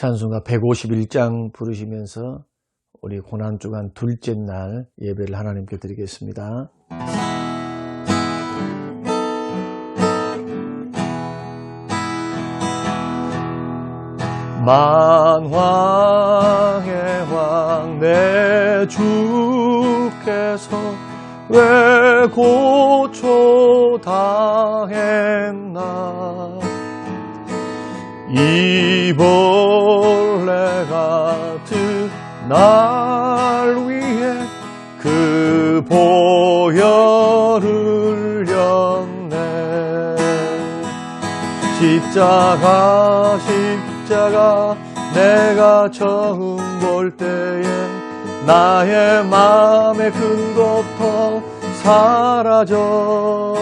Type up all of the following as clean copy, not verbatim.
찬송가 151장 부르시면서 우리 고난주간 둘째 날 예배를 하나님께 드리겠습니다. 만왕의 왕 내 주께서 왜 고초당했나 이 벌레 같은 날 위해 그 보혈을 흘렸네. 십자가 내가 처음 볼 때에 나의 마음의 큰 고통 사라져.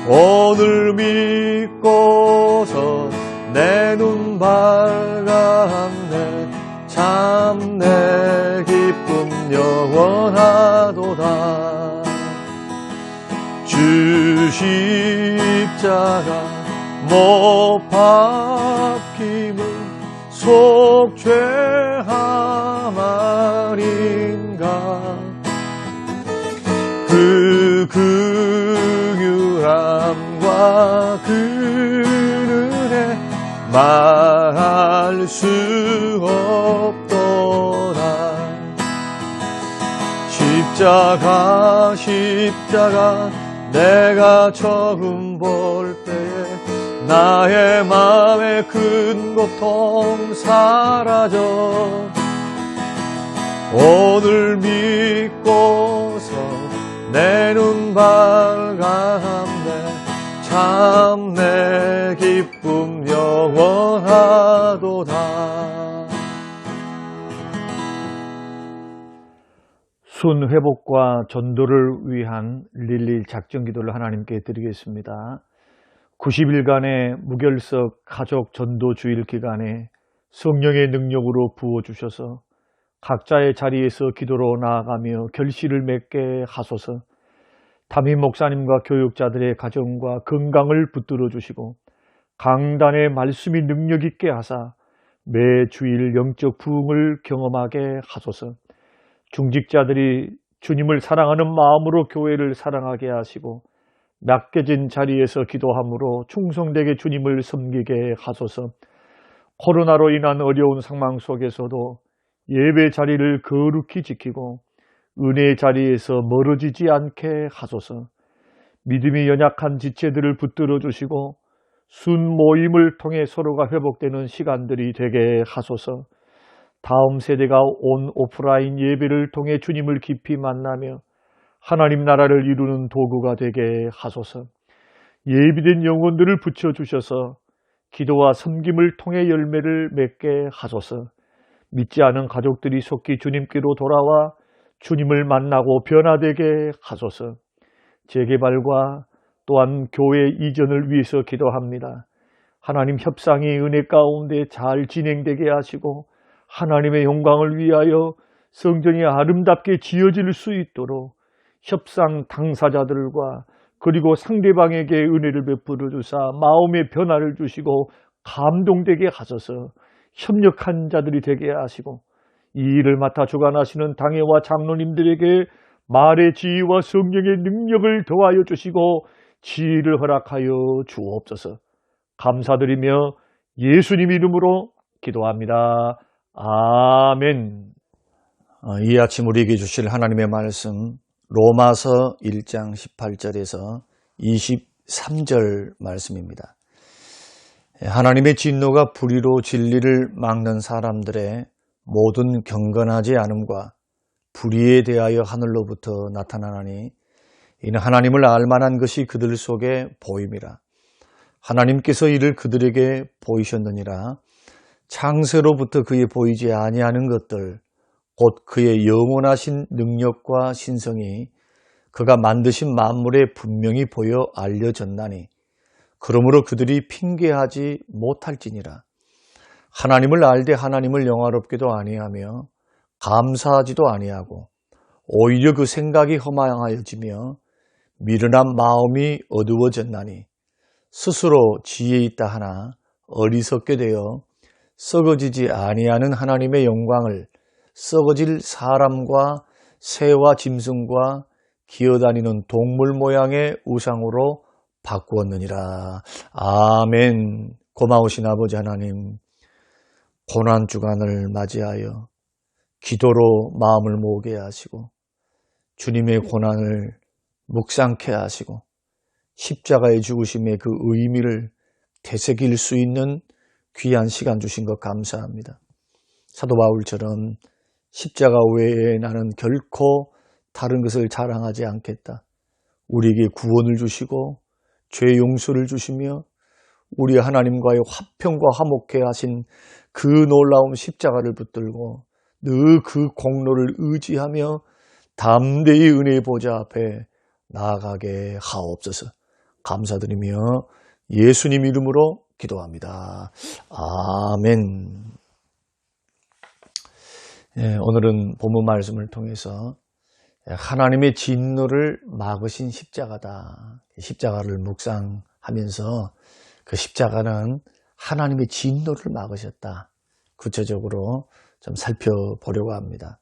오늘 믿고서 내 눈 밝았네. 참 내 기쁨 영원하도다. 주 십자가 못 박힘은 속죄함 아닌가. 그 긍휼함과 그 은혜 말할 수 없도다. 십자가 내가 처음 볼 때에 나의 마음의 큰 고통 사라져. 오늘 믿고서 내 눈 밝았네. 참 내 기쁨 영원하도다. 순 회복과 전도를 위한 릴리 작정 기도를 하나님께 드리겠습니다. 90일간의 무결석 가족 전도 주일 기간에 성령의 능력으로 부어주셔서 각자의 자리에서 기도로 나아가며 결실을 맺게 하소서. 담임 목사님과 교육자들의 가정과 건강을 붙들어 주시고 강단의 말씀이 능력 있게 하사 매 주일 영적 부흥을 경험하게 하소서. 중직자들이 주님을 사랑하는 마음으로 교회를 사랑하게 하시고 낚여진 자리에서 기도함으로 충성되게 주님을 섬기게 하소서. 코로나로 인한 어려운 상황 속에서도 예배 자리를 거룩히 지키고 은혜의 자리에서 멀어지지 않게 하소서. 믿음이 연약한 지체들을 붙들어 주시고 순 모임을 통해 서로가 회복되는 시간들이 되게 하소서. 다음 세대가 온 오프라인 예배를 통해 주님을 깊이 만나며 하나님 나라를 이루는 도구가 되게 하소서. 예비된 영혼들을 붙여주셔서 기도와 섬김을 통해 열매를 맺게 하소서. 믿지 않은 가족들이 속히 주님께로 돌아와 주님을 만나고 변화되게 하소서. 재개발과 또한 교회 이전을 위해서 기도합니다. 하나님 협상이 은혜 가운데 잘 진행되게 하시고 하나님의 영광을 위하여 성전이 아름답게 지어질 수 있도록 협상 당사자들과 그리고 상대방에게 은혜를 베풀어 주사 마음의 변화를 주시고 감동되게 하소서. 협력한 자들이 되게 하시고 이 일을 맡아 주관하시는 당회와 장로님들에게 말의 지혜와 성령의 능력을 더하여 주시고 지혜를 허락하여 주옵소서. 감사드리며 예수님 이름으로 기도합니다. 아멘. 이 아침 우리에게 주실 하나님의 말씀 로마서 1장 18절에서 23절 말씀입니다. 하나님의 진노가 불의로 진리를 막는 사람들의 모든 경건하지 않음과 불의에 대하여 하늘로부터 나타나나니 이는 하나님을 알만한 것이 그들 속에 보임이라. 하나님께서 이를 그들에게 보이셨느니라. 창세로부터 그에 보이지 아니하는 것들 곧 그의 영원하신 능력과 신성이 그가 만드신 만물에 분명히 보여 알려졌나니 그러므로 그들이 핑계하지 못할지니라. 하나님을 알되 하나님을 영화롭게도 아니하며 감사하지도 아니하고 오히려 그 생각이 허망하여지며 미련한 마음이 어두워졌나니 스스로 지혜 있다 하나 어리석게 되어 썩어지지 아니하는 하나님의 영광을 썩어질 사람과 새와 짐승과 기어다니는 동물 모양의 우상으로 바꾸었느니라. 아멘. 고마우신 아버지 하나님, 고난주간을 맞이하여 기도로 마음을 모으게 하시고 주님의 고난을 묵상케 하시고 십자가의 죽으심의 그 의미를 되새길 수 있는 귀한 시간 주신 것 감사합니다. 사도 바울처럼 십자가 외에 나는 결코 다른 것을 자랑하지 않겠다. 우리에게 구원을 주시고 죄 용서를 주시며 우리 하나님과의 화평과 화목케 하신 그 놀라운 십자가를 붙들고 늘 그 공로를 의지하며 담대히 은혜의 보좌 앞에 나아가게 하옵소서. 감사드리며 예수님 이름으로 기도합니다. 아멘. 오늘은 본문 말씀을 통해서 하나님의 진노를 막으신 십자가다. 십자가를 묵상하면서 그 십자가는 하나님의 진노를 막으셨다. 구체적으로 좀 살펴보려고 합니다.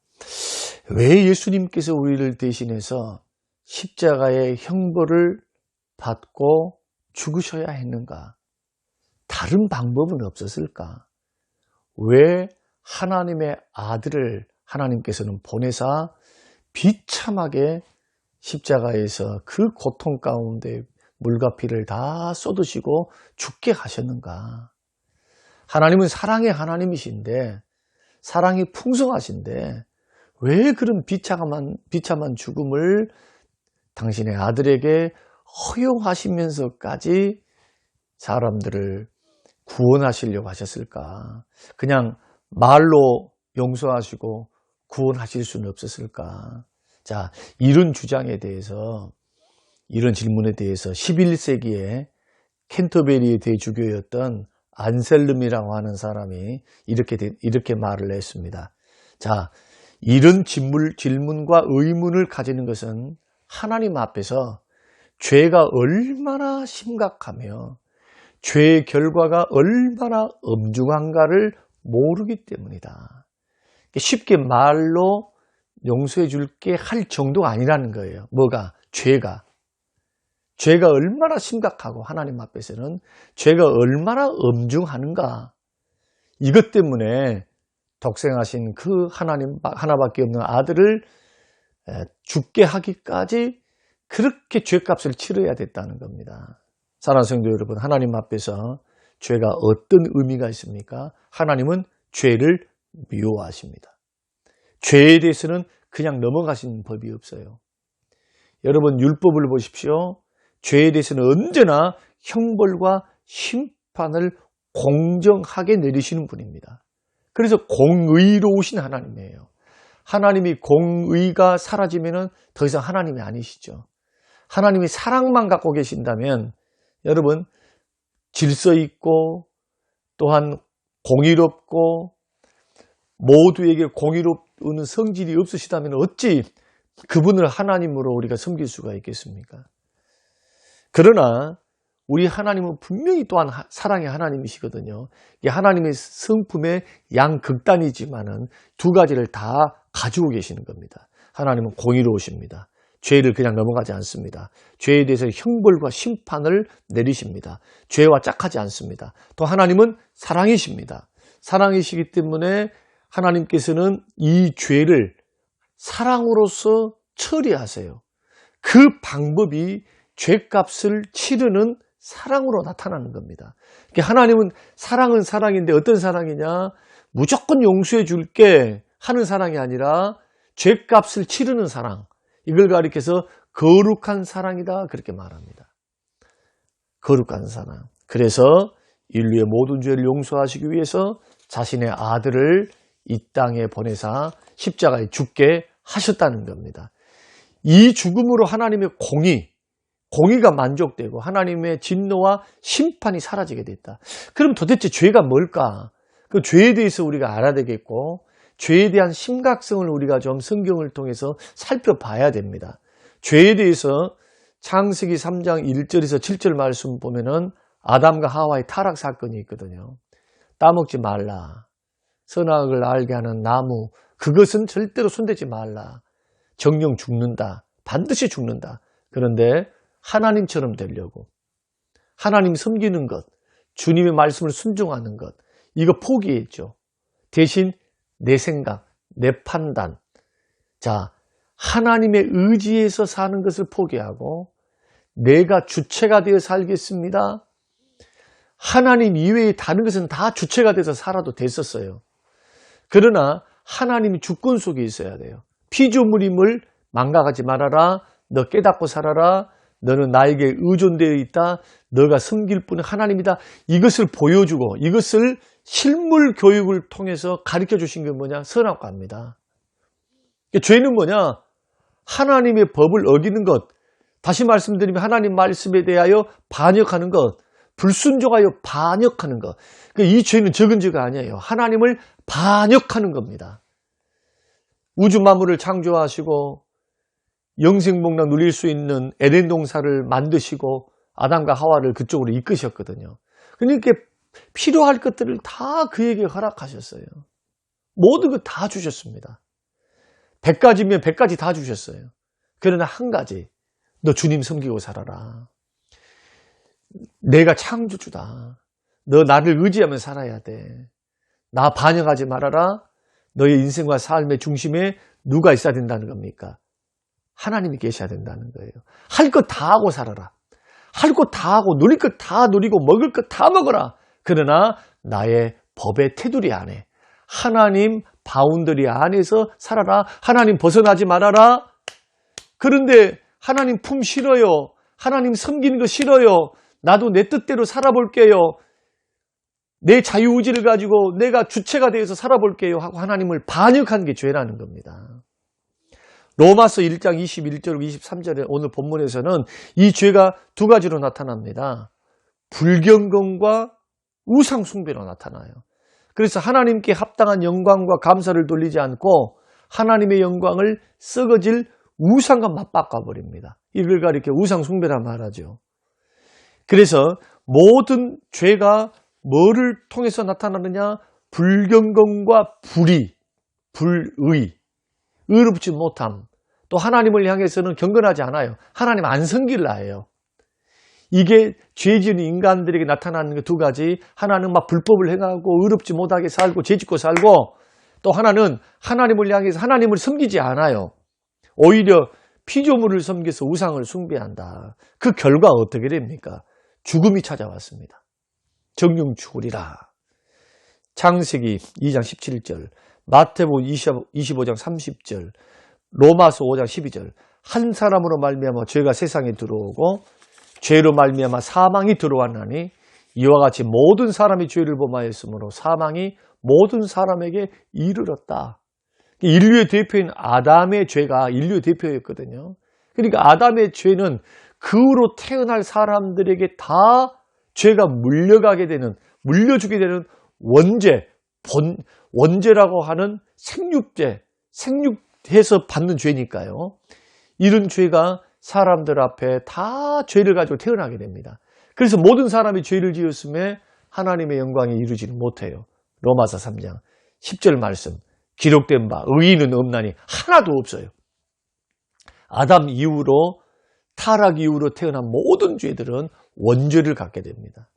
왜 예수님께서 우리를 대신해서 십자가의 형벌을 받고 죽으셔야 했는가? 다른 방법은 없었을까? 왜 하나님의 아들을 하나님께서는 보내사 비참하게 십자가에서 그 고통 가운데 물과 피를 다 쏟으시고 죽게 하셨는가? 하나님은 사랑의 하나님이신데, 사랑이 풍성하신데 왜 그런 비참한 죽음을 당신의 아들에게 허용하시면서까지 사람들을 구원하시려고 하셨을까? 그냥 말로 용서하시고 구원하실 수는 없었을까? 자, 이런 주장에 대해서, 이런 질문에 대해서 11세기에 캔터베리의 대주교였던 안셀름이라고 하는 사람이 이렇게 말을 했습니다. 자, 이런 질문과 의문을 가지는 것은 하나님 앞에서 죄가 얼마나 심각하며 죄의 결과가 얼마나 엄중한가를 모르기 때문이다. 쉽게 말로 용서해 줄게 할 정도가 아니라는 거예요. 뭐가? 죄가 얼마나 심각하고 하나님 앞에서는 죄가 얼마나 엄중하는가. 이것 때문에 독생하신 그 하나님 하나밖에 없는 아들을 죽게 하기까지 그렇게 죄값을 치러야 됐다는 겁니다. 사랑하는 성도 여러분, 하나님 앞에서 죄가 어떤 의미가 있습니까? 하나님은 죄를 미워하십니다. 죄에 대해서는 그냥 넘어가시는 법이 없어요. 여러분, 율법을 보십시오. 죄에 대해서는 언제나 형벌과 심판을 공정하게 내리시는 분입니다. 그래서 공의로우신 하나님이에요. 하나님이 공의가 사라지면 더 이상 하나님이 아니시죠. 하나님이 사랑만 갖고 계신다면 여러분, 질서 있고 또한 공의롭고 모두에게 공의로운 성질이 없으시다면 어찌 그분을 하나님으로 우리가 섬길 수가 있겠습니까? 그러나 우리 하나님은 분명히 또한 사랑의 하나님이시거든요. 이게 하나님의 성품의 양극단이지만은 두 가지를 다 가지고 계시는 겁니다. 하나님은 공의로우십니다. 죄를 그냥 넘어가지 않습니다. 죄에 대해서 형벌과 심판을 내리십니다. 죄와 짝하지 않습니다. 또 하나님은 사랑이십니다. 사랑이시기 때문에 하나님께서는 이 죄를 사랑으로서 처리하세요. 그 방법이 죄값을 치르는 사랑으로 나타나는 겁니다. 하나님은 사랑은 사랑인데 어떤 사랑이냐? 무조건 용서해 줄게 하는 사랑이 아니라 죄값을 치르는 사랑. 이걸 가리켜서 거룩한 사랑이다 그렇게 말합니다. 거룩한 사랑. 그래서 인류의 모든 죄를 용서하시기 위해서 자신의 아들을 이 땅에 보내사 십자가에 죽게 하셨다는 겁니다. 이 죽음으로 하나님의 공의가 만족되고 하나님의 진노와 심판이 사라지게 됐다. 그럼 도대체 죄가 뭘까? 그 죄에 대해서 우리가 알아야 되겠고 죄에 대한 심각성을 우리가 좀 성경을 통해서 살펴봐야 됩니다. 죄에 대해서 창세기 3장 1절에서 7절 말씀 보면은 아담과 하와의 타락 사건이 있거든요. 따먹지 말라. 선악을 알게 하는 나무, 그것은 절대로 손대지 말라. 정령 죽는다. 반드시 죽는다. 그런데 하나님처럼 되려고, 하나님 섬기는 것, 주님의 말씀을 순종하는 것, 이거 포기했죠. 대신 내 생각, 내 판단, 자, 하나님의 의지에서 사는 것을 포기하고 내가 주체가 되어 살겠습니다. 하나님 이외에 다른 것은 다 주체가 돼서 살아도 됐었어요. 그러나 하나님이 주권 속에 있어야 돼요. 피조물임을 망각하지 말아라. 너 깨닫고 살아라. 너는 나에게 의존되어 있다. 너가 섬길 분은 하나님이다. 이것을 보여주고 이것을 실물 교육을 통해서 가르쳐 주신 게 뭐냐? 선악과입니다. 죄는 뭐냐? 하나님의 법을 어기는 것. 다시 말씀드리면 하나님 말씀에 대하여 반역하는 것. 불순종하여 반역하는 것. 이 죄는 적은 죄가 아니에요. 하나님을 반역하는 겁니다. 우주 만물을 창조하시고 영생복락 누릴 수 있는 에덴 동산을 만드시고 아담과 하와를 그쪽으로 이끄셨거든요. 그러니까 필요할 것들을 다 그에게 허락하셨어요. 모든 것 다 주셨습니다. 100가지면 100가지 다 주셨어요. 그러나 한 가지, 너 주님 섬기고 살아라. 내가 창조주다. 너 나를 의지하며 살아야 돼. 나 반역하지 말아라. 너의 인생과 삶의 중심에 누가 있어야 된다는 겁니까? 하나님이 계셔야 된다는 거예요. 할 것 다 하고 살아라. 할 것 다 하고 누릴 것 다 누리고 먹을 것 다 먹어라. 그러나 나의 법의 테두리 안에, 하나님 바운더리 안에서 살아라. 하나님 벗어나지 말아라. 그런데 하나님 품 싫어요. 하나님 섬기는 거 싫어요. 나도 내 뜻대로 살아볼게요. 내 자유의지를 가지고 내가 주체가 되어서 살아볼게요 하고 하나님을 반역한 게 죄라는 겁니다. 로마서 1장 21절 23절에 오늘 본문에서는 이 죄가 두 가지로 나타납니다. 불경건과 우상 숭배로 나타나요. 그래서 하나님께 합당한 영광과 감사를 돌리지 않고 하나님의 영광을 썩어질 우상과 맞바꿔 버립니다. 이걸 가리켜 우상 숭배라 말하죠. 그래서 모든 죄가 뭐를 통해서 나타나느냐? 불경건과 불의, 의롭지 못함. 또 하나님을 향해서는 경건하지 않아요. 하나님 안 섬길라 해요. 이게 죄 지은 인간들에게 나타나는 게 두 가지. 하나는 막 불법을 행하고 의롭지 못하게 살고 죄짓고 살고, 또 하나는 하나님을 향해서 하나님을 섬기지 않아요. 오히려 피조물을 섬겨서 우상을 숭배한다. 그 결과 어떻게 됩니까? 죽음이 찾아왔습니다. 정령 죽으리라. 창세기 2장 17절, 마태복음 25장 30절, 로마서 5장 12절. 한 사람으로 말미암아 죄가 세상에 들어오고 죄로 말미암아 사망이 들어왔나니 이와 같이 모든 사람이 죄를 범하였으므로 사망이 모든 사람에게 이르렀다. 인류의 대표인 아담의 죄가 인류의 대표였거든요. 그러니까 아담의 죄는 그 후로 태어날 사람들에게 다 죄가 물려가게 되는, 물려주게 되는 원죄라고 하는 생육죄, 생육해서 받는 죄니까요. 이런 죄가 사람들 앞에 다 죄를 가지고 태어나게 됩니다. 그래서 모든 사람이 죄를 지었음에 하나님의 영광에 이르지는 못해요. 로마서 3장 10절 말씀, 기록된 바 의인은 없나니 하나도 없어요. 아담 이후로, 타락 이후로 태어난 모든 죄들은 원죄를 갖게 됩니다.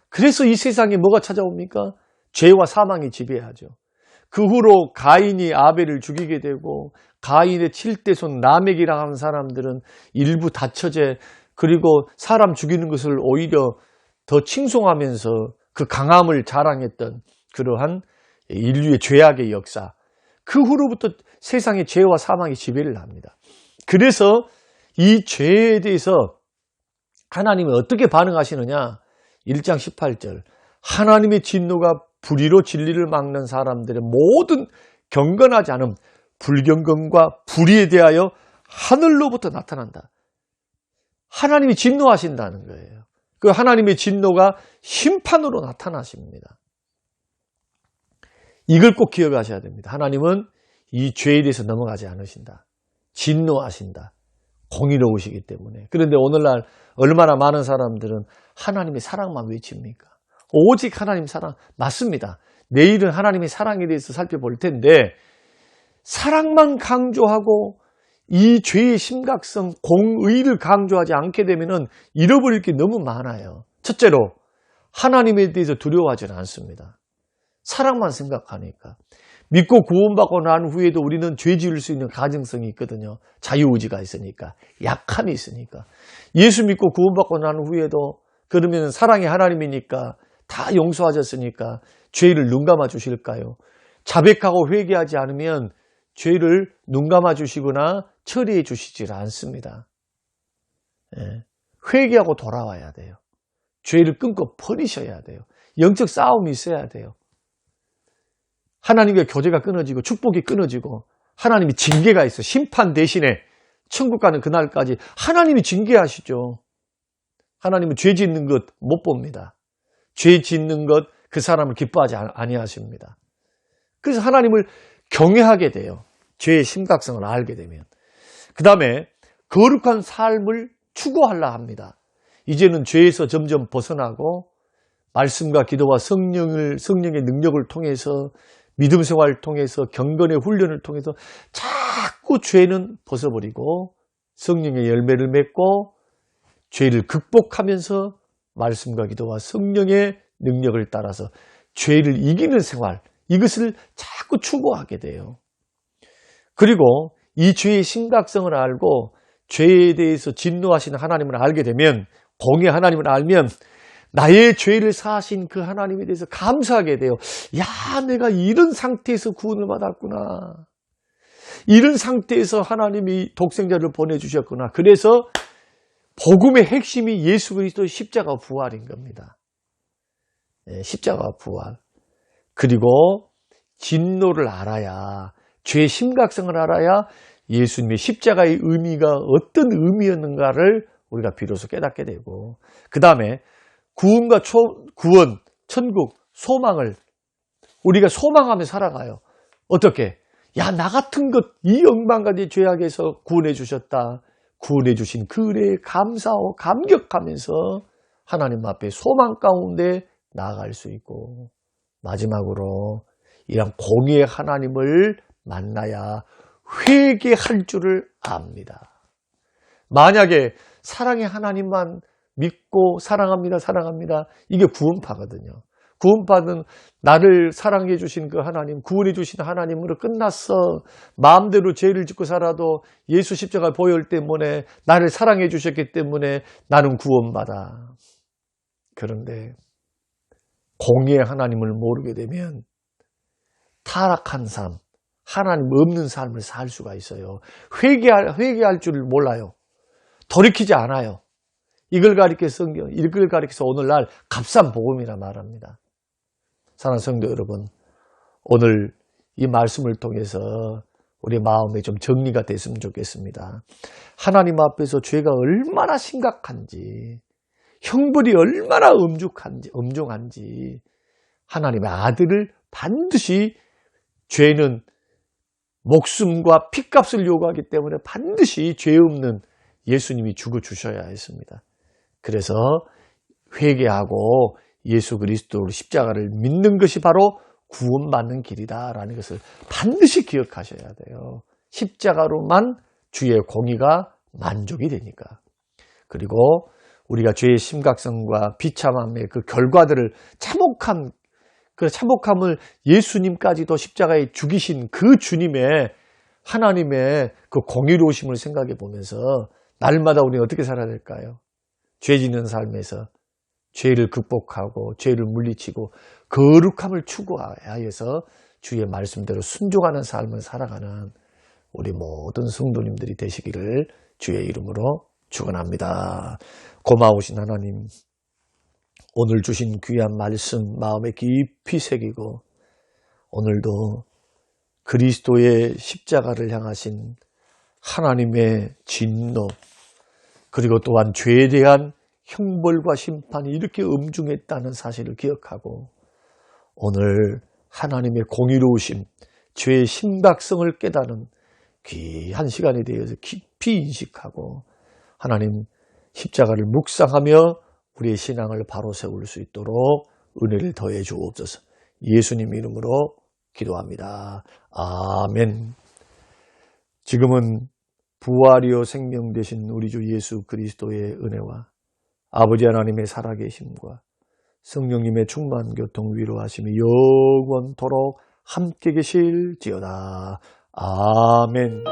그래서 이 세상에 뭐가 찾아옵니까? 죄와 사망이 지배하죠. 그 후로 가인이 아벨을 죽이게 되고, 가인의 7대손 라멕이라고 하는 사람들은 일부 다처제, 그리고 사람 죽이는 것을 오히려 더 칭송하면서 그 강함을 자랑했던 그러한 인류의 죄악의 역사, 그 후로부터 세상에 죄와 사망이 지배를 합니다. 그래서 이 죄에 대해서 하나님이 어떻게 반응하시느냐? 1장 18절, 하나님의 진노가 불의로 진리를 막는 사람들의 모든 경건하지 않음, 불경건과 불의에 대하여 하늘로부터 나타난다. 하나님이 진노하신다는 거예요. 그 하나님의 진노가 심판으로 나타나십니다. 이걸 꼭 기억하셔야 됩니다. 하나님은 이 죄에 대해서 넘어가지 않으신다. 진노하신다. 공의로우시기 때문에. 그런데 오늘날 얼마나 많은 사람들은 하나님의 사랑만 외칩니까? 오직 하나님 사랑. 맞습니다. 내일은 하나님의 사랑에 대해서 살펴볼 텐데 사랑만 강조하고 이 죄의 심각성, 공의를 강조하지 않게 되면 잃어버릴 게 너무 많아요. 첫째로 하나님에 대해서 두려워하지는 않습니다. 사랑만 생각하니까. 믿고 구원받고 난 후에도 우리는 죄 지을 수 있는 가능성이 있거든요. 자유의지가 있으니까. 약함이 있으니까. 예수 믿고 구원받고 난 후에도 그러면 사랑의 하나님이니까 다 용서하셨으니까 죄를 눈감아 주실까요? 자백하고 회개하지 않으면 죄를 눈감아 주시거나 처리해 주시질 않습니다. 회개하고 돌아와야 돼요. 죄를 끊고 버리셔야 돼요. 영적 싸움이 있어야 돼요. 하나님과 교제가 끊어지고 축복이 끊어지고 하나님이 징계가 있어. 심판 대신에 천국 가는 그날까지 하나님이 징계하시죠. 하나님은 죄 짓는 것 못 봅니다. 죄 짓는 것 그 사람을 기뻐하지 아니하십니다. 그래서 하나님을 경외하게 돼요. 죄의 심각성을 알게 되면. 그 다음에 거룩한 삶을 추구하려 합니다. 이제는 죄에서 점점 벗어나고 말씀과 기도와 성령의 능력을 통해서 믿음 생활을 통해서 경건의 훈련을 통해서 자꾸 죄는 벗어버리고 성령의 열매를 맺고 죄를 극복하면서 말씀과 기도와 성령의 능력을 따라서 죄를 이기는 생활, 이것을 자꾸 추구하게 돼요. 그리고 이 죄의 심각성을 알고 죄에 대해서 진노하시는 하나님을 알게 되면, 공의 하나님을 알면 나의 죄를 사하신 그 하나님에 대해서 감사하게 돼요. 야, 내가 이런 상태에서 구원을 받았구나. 이런 상태에서 하나님이 독생자를 보내주셨구나. 그래서 복음의 핵심이 예수 그리스도의 십자가 부활인 겁니다. 십자가 부활. 그리고 진노를 알아야, 죄의 심각성을 알아야 예수님의 십자가의 의미가 어떤 의미였는가를 우리가 비로소 깨닫게 되고, 그 다음에 구원, 천국, 소망을 우리가 소망하며 살아가요. 어떻게? 야, 나 같은 것, 이 억만가지 죄악에서 구원해 주셨다. 구원해 주신 그 은혜에 감사하고 감격하면서 하나님 앞에 소망 가운데 나아갈 수 있고, 마지막으로 이런 공의의 하나님을 만나야 회개할 줄을 압니다. 만약에 사랑의 하나님만 믿고 사랑합니다. 이게 구원파거든요. 구원파는 나를 사랑해 주신 그 하나님, 구원해 주신 하나님으로 끝났어. 마음대로 죄를 짓고 살아도 예수 십자가 보혈 때문에 나를 사랑해 주셨기 때문에 나는 구원받아. 그런데 공의의 하나님을 모르게 되면 타락한 삶, 하나님 없는 삶을 살 수가 있어요. 회개할 줄을 몰라요. 돌이키지 않아요. 이걸 가리켜서 오늘날 값싼 복음이라 말합니다. 사랑하는 성도 여러분, 오늘 이 말씀을 통해서 우리 마음에 좀 정리가 됐으면 좋겠습니다. 하나님 앞에서 죄가 얼마나 심각한지, 형벌이 얼마나 엄중한지, 하나님의 아들을 반드시, 죄는 목숨과 피값을 요구하기 때문에 반드시 죄 없는 예수님이 죽어주셔야 했습니다. 그래서 회개하고 예수 그리스도로 십자가를 믿는 것이 바로 구원받는 길이다라는 것을 반드시 기억하셔야 돼요. 십자가로만 주의 공의가 만족이 되니까. 그리고 우리가 죄의 심각성과 비참함의 그 결과들을 그 참혹함을 예수님까지도 십자가에 죽이신 그 주님의 하나님의 그 공의로우심을 생각해 보면서 날마다 우리는 어떻게 살아야 될까요? 죄 짓는 삶에서 죄를 극복하고 죄를 물리치고 거룩함을 추구하여서 주의 말씀대로 순종하는 삶을 살아가는 우리 모든 성도님들이 되시기를 주의 이름으로 축원합니다. 고마우신 하나님, 오늘 주신 귀한 말씀 마음에 깊이 새기고 오늘도 그리스도의 십자가를 향하신 하나님의 진노, 그리고 또한 죄에 대한 형벌과 심판이 이렇게 엄중했다는 사실을 기억하고 오늘 하나님의 공의로우심, 죄의 심각성을 깨닫는 귀한 시간에 대해서 깊이 인식하고 하나님 십자가를 묵상하며 우리의 신앙을 바로 세울 수 있도록 은혜를 더해 주옵소서. 예수님 이름으로 기도합니다. 아멘. 지금은 부활이요 생명 되신 우리 주 예수 그리스도의 은혜와 아버지 하나님의 살아계심과 성령님의 충만 교통 위로하심이 영원토록 함께 계실지어다. 아멘.